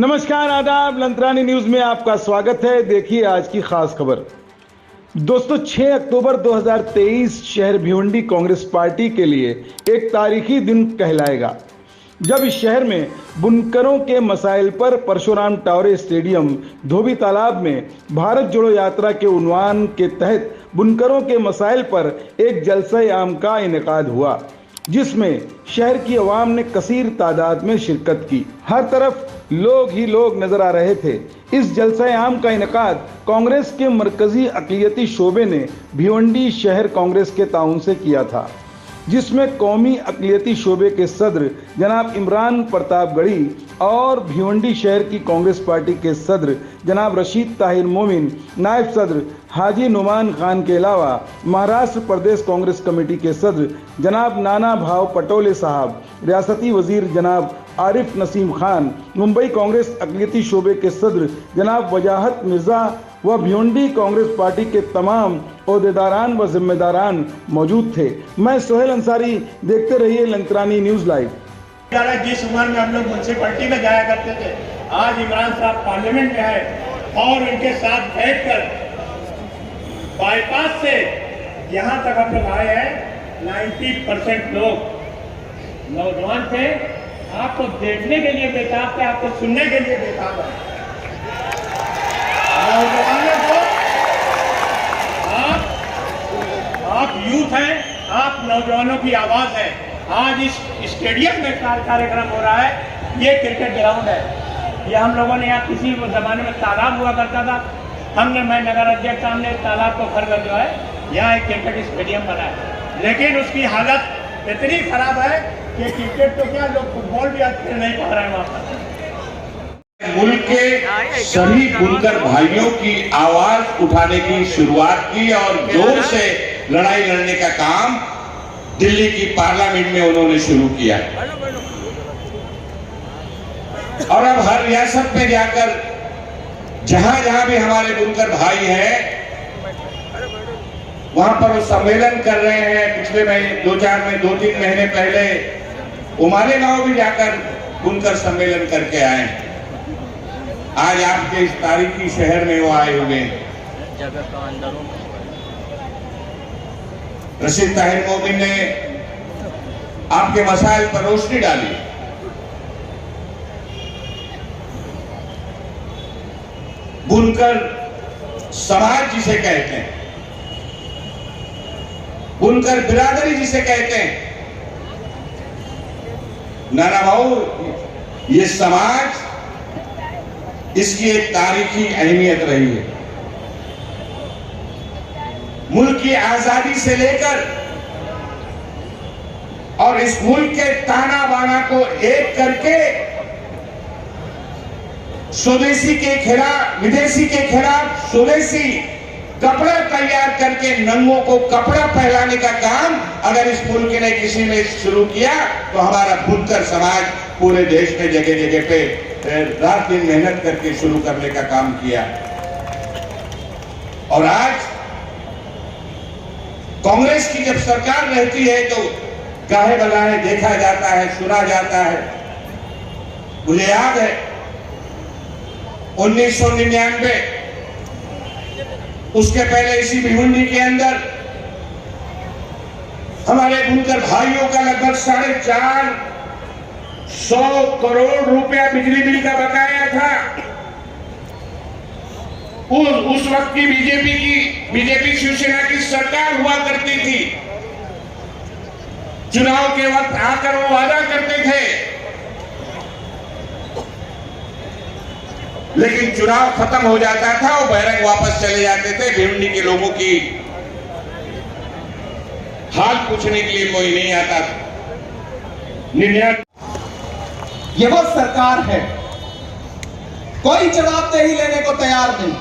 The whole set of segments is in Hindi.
नमस्कार, आदाब। लंतरानी न्यूज में आपका स्वागत है। देखिए आज की खास खबर। दोस्तों, 6 अक्टूबर 2023 शहर भिवंडी कांग्रेस पार्टी के लिए एक तारीखी दिन कहलाएगा, जब इस शहर में बुनकरों के मसाइल पर परशुराम टावरे स्टेडियम धोबी तालाब में भारत जोड़ो यात्रा के उन्वान के तहत बुनकरों के मसाइल पर एक जलसा आम का इनेकाद हुआ, जिसमें शहर की आवाम ने कसीर तादाद में शिरकत की। हर तरफ लोग ही लोग नजर आ रहे थे। इस जलसा आम का इनेकाद कांग्रेस के मरकजी अक़लियती शोबे ने भिवंडी शहर कांग्रेस के ताउन से किया था, जिसमें कौमी अक़लियती शोबे के सदर जनाब इमरान प्रतापगढ़ी और भिवंडी शहर की कांग्रेस पार्टी के सदर जनाब रशीद ताहिर मोमिन, नायब सदर हाजी नुमान खान के अलावा महाराष्ट्र प्रदेश कांग्रेस कमेटी के सदर जनाब नाना भाव पटोले साहब, रियासती वजीर जनाब आरिफ नसीम खान, मुंबई कांग्रेस अक़लियती शोबे के सदर जनाब वजाहत मिर्ज़ा व भिवंडी कांग्रेस पार्टी के तमाम ओहदेदारान व जिम्मेदारान मौजूद थे। मैं सोहेल अंसारी, देखते रहिए लंतरानी न्यूज लाइव। जिस उम्र में हम लोग म्यूनसिपैलिटी में जाया करते थे, आज इमरान साहब पार्लियामेंट में है और उनके साथ बैठकर बाईपास से यहाँ तक हम लोग आए हैं। 90% लोग नौजवान थे। आपको देखने के लिए बेताब थे, आपको सुनने के लिए बेताब है। नौजवानों को आप यूथ हैं, आप नौजवानों की आवाज है। आज इस स्टेडियम में कार्यक्रम हो रहा है। ये क्रिकेट ग्राउंड है। ये हम लोगों ने यहाँ किसी जमाने में तालाब हुआ करता था, मैं नगर अध्यक्ष साहब ने तालाब को भरकर जो है यहाँ एक क्रिकेट स्टेडियम बना है, लेकिन उसकी हालत इतनी खराब है कि क्रिकेट तो क्या, लोग फुटबॉल भी आज खेल नहीं पा रहे हैं वहाँ पर। मुल्क के सभी बुनकर भाइयों की आवाज उठाने की शुरुआत की और जोर से लड़ाई लड़ने का काम दिल्ली की पार्लियामेंट में उन्होंने शुरू किया। और अब हर रियासत में जाकर जहां जहां भी हमारे बुनकर भाई हैं, वहां पर वो सम्मेलन कर रहे हैं। पिछले महीने 2-3 महीने पहले उमाले गांव भी जाकर बुनकर सम्मेलन करके आए। आज आपके इस तारीखी शहर में वो आए हुए हैं। रशीद ताहिर मोमिन ने आपके मसाइल पर रोशनी डाली। बुनकर समाज जिसे कहते हैं, बुनकर बिरादरी जिसे कहते हैं, नाना भाऊ, ये समाज, इसकी एक तारीखी अहमियत रही है। मुल्क की आजादी से लेकर और इस मुल्क के ताना बाना को एक करके स्वदेशी के खिलाफ, विदेशी के खिलाफ स्वदेशी कपड़ा तैयार करके नंगों को कपड़ा पहनाने का काम अगर इस मुल्क ने किसी ने शुरू किया तो हमारा बुनकर समाज पूरे देश में जगह जगह पे रात दिन मेहनत करके शुरू करने का काम किया। और आज कांग्रेस की जब सरकार रहती है तो गाहे बगाहे देखा जाता है, सुना जाता है। मुझे याद है 1999, उसके पहले इसी भिवंडी के अंदर हमारे बुनकर भाइयों का लगभग 450 करोड़ रुपया बिजली बिल का बकाया था। उस वक्त की बीजेपी शिवसेना की सरकार हुआ करती थी। चुनाव के वक्त आकर वो वादा करते थे, लेकिन चुनाव खत्म हो जाता था, वो बैरक वापस चले जाते थे। भिवंडी के लोगों की हाल पूछने के लिए कोई नहीं आता था। ये वो सरकार है, कोई जवाबदेही लेने को तैयार नहीं।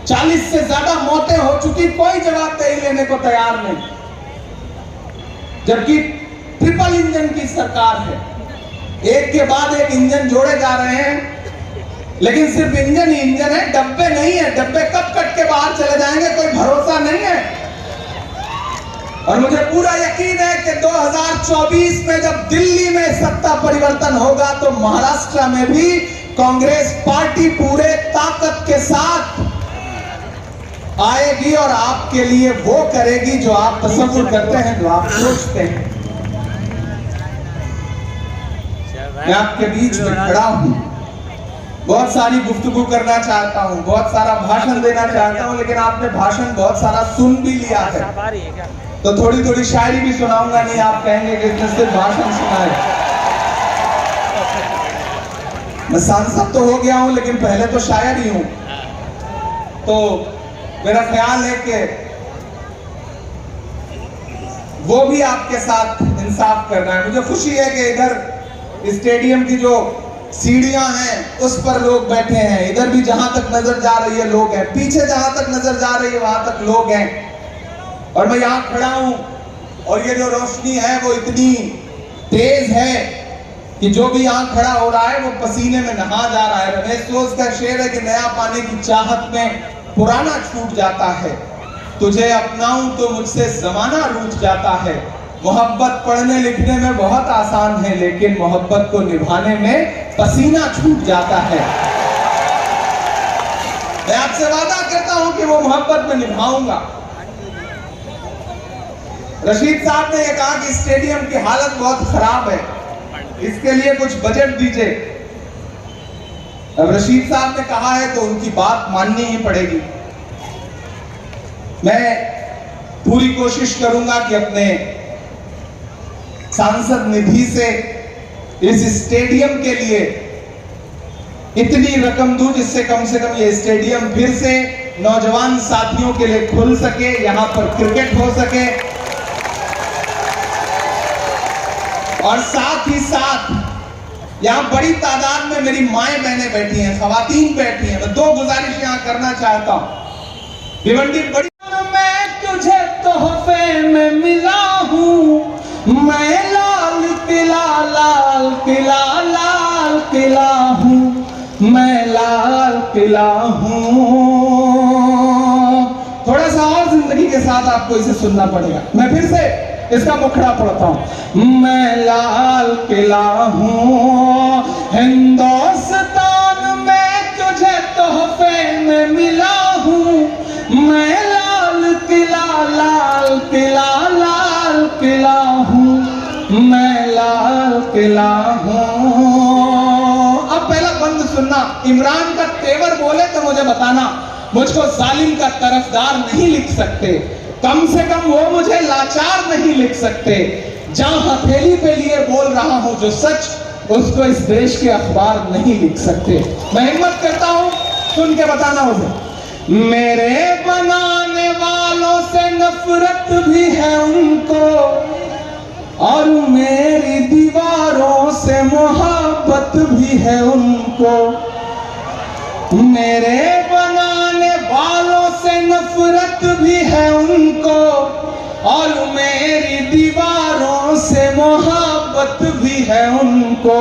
40 से ज्यादा मौतें हो चुकी, कोई जवाबदेही लेने को तैयार नहीं। जबकि ट्रिपल इंजन की सरकार है, एक के बाद एक इंजन जोड़े जा रहे हैं, लेकिन सिर्फ इंजन ही इंजन है, डब्बे नहीं है। डब्बे कब कट के बाहर चले जाएंगे कोई भरोसा नहीं है। और मुझे पूरा यकीन है कि 2024 में जब दिल्ली में सत्ता परिवर्तन होगा तो महाराष्ट्र में भी कांग्रेस पार्टी पूरे ताकत के साथ आएगी और आपके लिए वो करेगी जो आप तसव्वुर करते हैं, जो आप सोचते हैं। मैं आपके बीच में खड़ा हूं, बहुत सारी गुफ्तगू करना चाहता हूं, बहुत सारा भाषण देना चाहता हूं, लेकिन आपने भाषण बहुत सारा सुन भी लिया है, तो थोड़ी थोड़ी शायरी भी सुनाऊंगा। नहीं आप कहेंगे कि इसने सिर्फ भाषण सुना है। मैं सांसद तो हो गया हूं, लेकिन पहले तो शायर ही हूं, तो मेरा ख्याल है कि वो भी आपके साथ इंसाफ करना है। मुझे खुशी है कि इधर स्टेडियम की जो सीढ़ियां हैं उस पर लोग बैठे हैं, इधर भी जहां तक नजर जा रही है लोग हैं, पीछे जहां तक नजर जा रही है वहां तक लोग हैं, और मैं यहां खड़ा हूं और ये जो रोशनी है वो इतनी तेज है कि जो भी यहां खड़ा हो रहा है वो पसीने में नहा जा रहा है। रमेश सोच का शेर है कि नया पाने की चाहत में पुराना छूट जाता है, तुझे अपनाऊं तो मुझसे जमाना रूठ जाता है। मोहब्बत पढ़ने लिखने में बहुत आसान है, लेकिन मोहब्बत को निभाने में पसीना छूट जाता है। मैं आपसे वादा करता हूं कि वो मोहब्बत में निभाऊंगा। रशीद साहब ने यह कहा कि स्टेडियम की हालत बहुत खराब है, इसके लिए कुछ बजट दीजिए। अब रशीद साहब ने कहा है तो उनकी बात माननी ही पड़ेगी। मैं पूरी कोशिश करूंगा कि अपने सांसद निधि से इस स्टेडियम के लिए इतनी रकम दूं जिससे कम से कम ये स्टेडियम फिर से नौजवान साथियों के लिए खुल सके, यहां पर क्रिकेट हो सके, और साथ ही साथ यहां बड़ी तादाद में मेरी माएं बहनें बैठी हैं, खवातीन बैठी हैं। मैं दो गुजारिश यहां करना चाहता हूं। भिवंडी बड़ी मैं तुझे तोहफे में मिला हूं, मैं लाल किला लाल किला लाल किला हूं, मैं लाल किला हूं। थोड़ा सा और जिंदगी के साथ आपको इसे सुनना पड़ेगा। मैं फिर से इसका मुखड़ा पढ़ता हूं। मैं लाल किला हूं, हिंदुस्तान में तुझे तोहफे में मिला हूं, मैं लाल किला लाल किला लाल किला हूं, मैं लाल किला हूं। अब पहला बंद सुनना। इमरान का तेवर बोले तो मुझे बताना, मुझको जालिम का तरफदार नहीं लिख सकते, कम से कम वो मुझे लाचार नहीं लिख सकते। जहां हथेली पे लिए बोल रहा हूं जो सच, उसको इस देश के अखबार नहीं लिख सकते। मैं हिम्मत करता हूं, सुन के बताना मुझे। मेरे बनाने वालों से नफरत भी है उनको, और मेरी दीवारों से मोहब्बत भी है उनको। मेरे बनाने वालों से नफरत भी है उनको, और मेरी दीवारों से मोहब्बत भी है उनको।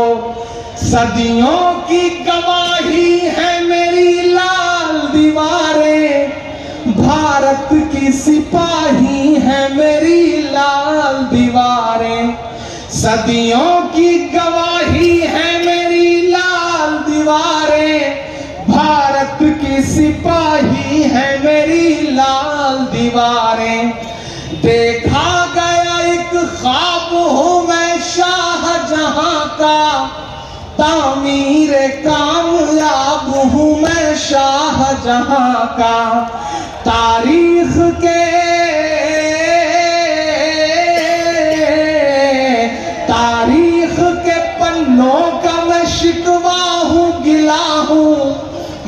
सदियों की गवाही है मेरी लाल दीवारें, भारत की सिपाही है मेरी लाल दीवारें। सदियों की गवाही है मेरी लाल दीवारें, भारत की सिपाही है मेरी लाल दीवारें। देखा गया एक ख्वाब हूं मैं शाहजहां का, तामीरे कामयाब हूं मैं शाहजहां का। तारीख के पन्नों का मैं शिकवा हूं, गिला हूं,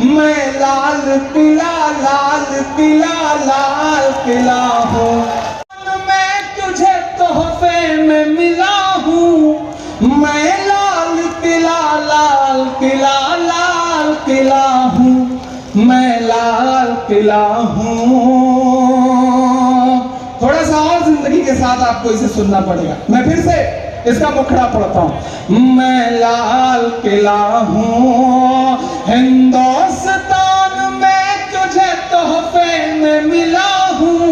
मैं लाल किला लाल किला लाल किला हूं। मैं तुझे तोहफे में मिला हूं, मैं लाल किला लाल किला लाल किला हूं, मैं लाल किला हूं। थोड़ा सा और जिंदगी के साथ आपको इसे सुनना पड़ेगा। मैं फिर से इसका मुखड़ा पढ़ता हूं। मैं लाल किला हूं, हिंदुस्तान में तुझे तोहफे में मिला हूं,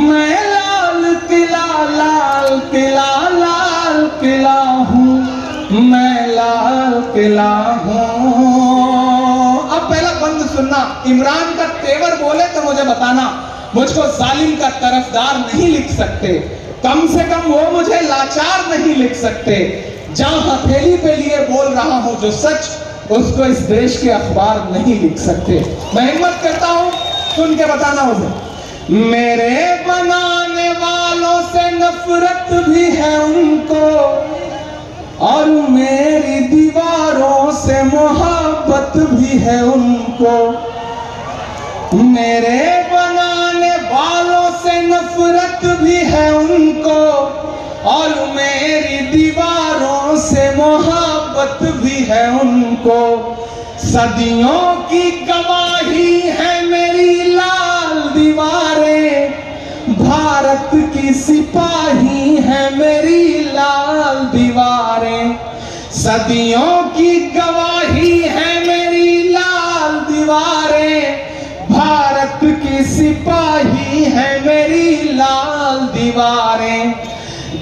मैं लाल किला लाल किला लाल किला हूं, मैं लाल किला हूं। इमरान का तेवर बोले तो मुझे बताना, मुझको जालिम का तरफदार नहीं लिख सकते, कम से कम वो मुझे लाचार नहीं लिख सकते। जहां हथेली पे लिए बोल रहा हूं जो सच, उसको इस देश के अखबार नहीं लिख सकते। मैं हिम्मत करता हूं, सुन के बताना मुझे। मेरे बनाने वालों से नफरत भी है उनको, और मेरी दीवारों से मोहब्बत भी है उनको। मेरे बनाने वालों से नफरत भी है उनको, और मेरी दीवारों से मोहब्बत भी है उनको। सदियों की गवाही है मेरी लाल दीवारें, भारत की सिपाही है मेरी लाल दीवारें। सदियों की गवाही है मेरी लाल दीवारें, भारत की सिपाही है मेरी लाल दीवारें।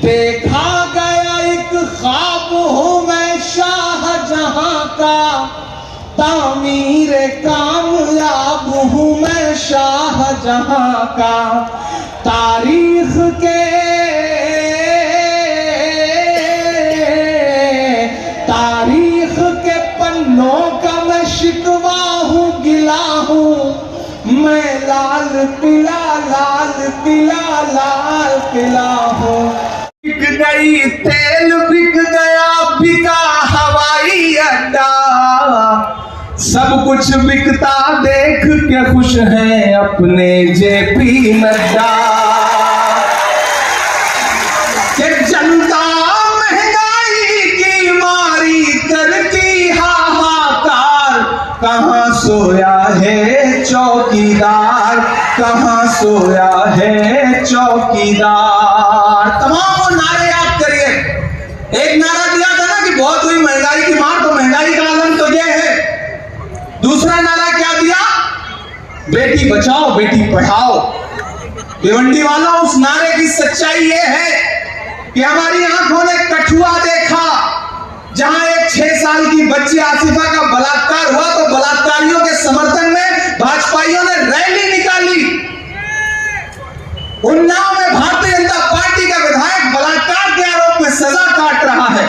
देखा गया एक ख्वाब हूं मैं शाहजहां का, तामीर कामयाब हूं मैं शाहजहां का। तारीख के पन्नों का मैं शिकवा हूं, गिला हूं मैं लाल किला, लाल किला, लाल किला हूं। बिक गई तेल, बिक गया, बिका हवाई अड्डा, सब कुछ बिकता देख के खुश हैं अपने जेपी नड्डा। कि जनता महंगाई की मारी करती हाहाकार, कहां सोया है चौकीदार, कहां सोया है चौकीदार। तमाम नारे याद करिए। एक नारा दिया था ना कि बहुत हुई महंगाई की मार, तो महंगाई का आलम तो यह है। दूसरा नारा क्या दिया? बेटी बचाओ बेटी पढ़ाओ। भिवंडी वालों, उस नारे की सच्चाई यह है कि हमारी आंखों ने कठुआ देखा, जहां एक 6 साल की बच्ची आसिफा का बलात्कार हुआ तो बलात्कारियों के समर्थन में भाजपाइयों ने रैली निकाली। उन्नाव में भारतीय जनता पार्टी का विधायक बलात्कार के आरोप में सजा काट रहा है।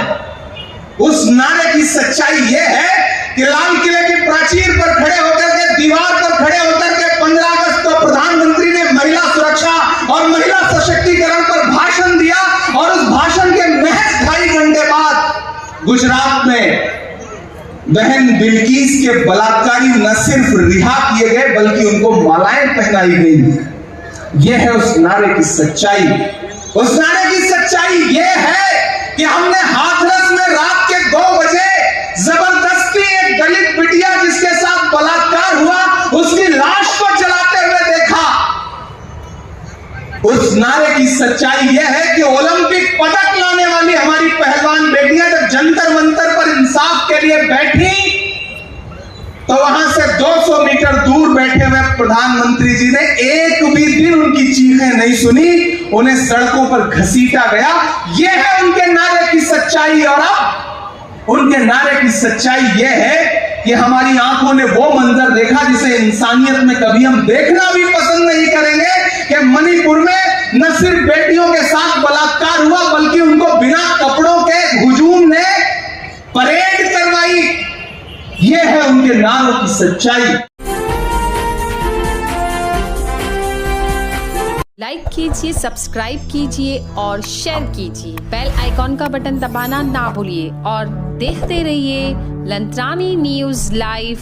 उस नारे की सच्चाई यह है कि लाल किले की प्राचीर पर खड़े होकर के, दीवार पर खड़े होकर के 15 अगस्त को प्रधानमंत्री ने महिला सुरक्षा और महिला सशक्तिकरण पर भाषण दिया, और उस भाषण के महज 2.5 घंटे बाद गुजरात में बहन बिल्किस के बलात्कारी न सिर्फ रिहा किए गए बल्कि उनको मालाएं पहनाई गई। यह है उस नारे की सच्चाई। उस नारे की सच्चाई यह है कि हमने हाथरस में रात के 2 बजे जबरदस्ती एक दलित बिटिया जिसके साथ बलात्कार हुआ, उसकी लाश को जलाते हुए देखा। उस नारे की सच्चाई यह है कि ओलंपिक पदक लाने वाली हमारी पहलवान बेटियां जब जंतर मंतर पर इंसाफ के लिए बैठी, तो वहां से 200 मीटर दूर बैठे हुए प्रधानमंत्री जी ने एक भी दिन उनकी चीखें नहीं सुनी, उन्हें सड़कों पर घसीटा गया। यह है उनके नारे की सच्चाई। और अब उनके नारे की सच्चाई यह है कि हमारी आंखों ने वो मंजर देखा जिसे इंसानियत में कभी हम देखना भी पसंद नहीं करेंगे, कि मणिपुर में न सिर्फ बेटियों के साथ बलात्कार हुआ बल्कि उनको बिना कपड़ों के हुजूम ने परेड करवाई। यह है उनके नारों की सच्चाई। लाइक कीजिए, सब्सक्राइब कीजिए और शेयर कीजिए। बेल आइकॉन का बटन दबाना ना भूलिए और देखते रहिए लंत्रानी न्यूज़ लाइव।